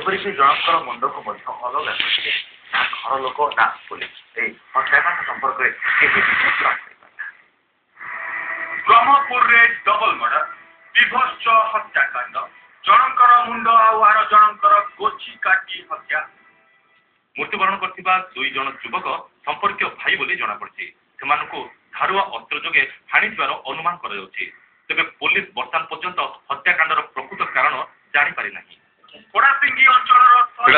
ଏପରିକି ଜଣଙ୍କର ମୁଣ୍ଡକୁ ମଧ୍ୟ ଅଲଗା କରିଥିଲେ ନା ଘର ଲୋକ ନା ପୋଲିସ ଏହି ହତ୍ୟାକାଣ୍ଡ ସମ୍ପର୍କରେ କେହି ବ୍ରହ୍ମପୁରରେ ଡବଲ ମର୍ଡର ବିଭତ୍ସ ହତ୍ୟାକାଣ୍ଡ ଜଣଙ୍କର ମୁଣ୍ଡ ଆଉ ଆର ଜଣଙ୍କର ଗୋଛି କାଟି ହତ୍ୟା ମୃତ୍ୟୁବରଣ କରିଥିବା 2 ଜଣ ଯୁବକ ସମ୍ପର୍କୀୟ ଭାଇ ବୋଲି ଜଣାପଡ଼ିଛି ସେମାନଙ୍କୁ ଧାରୁଆ ଅସ୍ତ୍ର ଯୋଗେ ହାଣିଥିବାର ଅନୁମାନ କରାଯାଉଛି ତେବେ ପୋଲିସ ବର୍ତ୍ତମାନ ପର୍ଯ୍ୟନ୍ତ ହତ୍ୟାକାଣ୍ଡର ପ୍ରକୃତ କାରଣ ଜାଣିପାରି ନାହିଁ କୋଡାସିଙ୍ଗି ଅଞ୍ଚଳର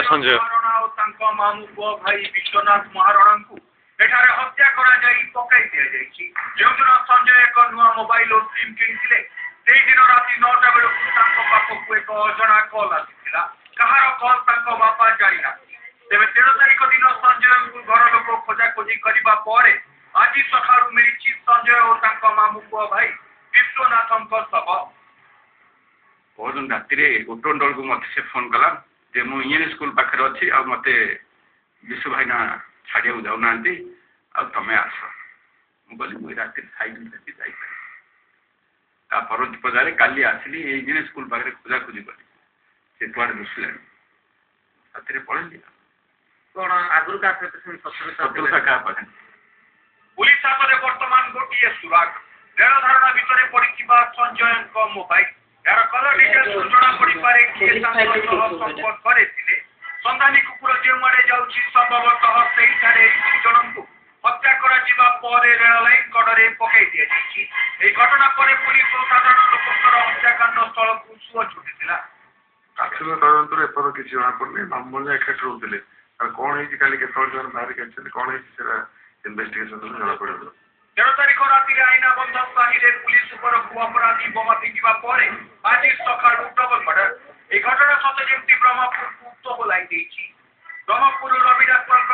ସଞ୍ଜୟ ମହାରଣା ଓ ତାଙ୍କ ମାମୁ ପୁଅ ଭାଇ ବିଶ୍ୱନାଥ ମହାରଣାଙ୍କୁ ଏଠାରେ ହତ୍ୟା କରାଯାଇ ପକାଇ ଦିଆଯାଇଛି ଯେଉଁଦିନ ସଞ୍ଜୟ ଏକ ନୂଆ ମୋବାଇଲ ଓ ସିମ୍ କିଣିଥିଲେ ସେହିଦିନ ରାତି 9ଟା ବେଳକୁ ତାଙ୍କ ପାଖକୁ ଏକ ଅଜଣା କଲ୍ ଆସିଥିଲା କାହାର କଲ୍ ତାଙ୍କ ବାପା ଜାଣିନାହାନ୍ତି ତେବେ 13 ତାରିଖ ଦିନ ସଞ୍ଜୟଙ୍କୁ ଘର ଲୋକ ଖୋଜାଖୋଜି କରିବା ପରେ ଆଜି ସକାଳୁ ମିଳିଛି ସଞ୍ଜୟ ଓ ତାଙ୍କ ମାମୁ ପୁଅ ଭାଇ ବିଶ୍ୱନାଥଙ୍କ ଶବ बहुत राति गोटे बेलू मत से फोन कला मु इंजीनियर स्कूल पाखे अच्छी आ मत विश्व भाईना छाड़िया जाऊना तुम्हें आस मुझे मुझे राति पर पदारे काली आसली इंजीनियर स्कूल पाखे खोजाखोजी कली से कुआड़े दुसला राति पढ़ी कौन आगुरी शत्रुता क्या पाखे पुलिस हाथ बर्तमान गोटे सुराग रेल धारणा भितर पड़ा संजय मोबाइल यार कलर डिटेल्स जଣା पड़े किए संपर्क सन्धानी कुकुर जो आड़े जाऊँगी संभवतः से जन को हत्या रेल लाइन कड़े पकई दि जाए घटना पर पुलिस और साधारण लोकर हत्याकांड स्थल को सुଅ छुटी ପ୍ରାଥମିକ ତଦନ୍ତରୁ ଏପର୍ଯ୍ୟନ୍ତ କିଛି ଜଣାପଡ଼ୁନି ମାମୁଲି ଏକାଠି ରହୁଥିଲେ ଆଉ କ'ଣ ହେଇଛି କାଲି କେତେବେଳେ ସେମାନେ ବାହାରିକି ଆସିଛନ୍ତି କ'ଣ ହେଇଛି ସେଟା ଇନଭେଷ୍ଟିଗେସନ୍ ଜଣାପଡ଼ିବ 13 ତାରିଖ ରାତିରେ ଆଇନା ବନ୍ଧ ସାହିରେ ପୁଲିସ ଉପରକୁ ଅପରାଧୀ ବୋମା ଫିଙ୍ଗିବା ପରେ ଆଜି ସକାଳୁ ଡବଲ ମର୍ଡର ଏହି ଘଟଣା ସତ ଯେମିତି ବ୍ରହ୍ମପୁରକୁ ଉତ୍ତ ବୋଲାଇ ଦେଇଛି ବ୍ରହ୍ମପୁର ରବି ଡାକ୍ତରଙ୍କ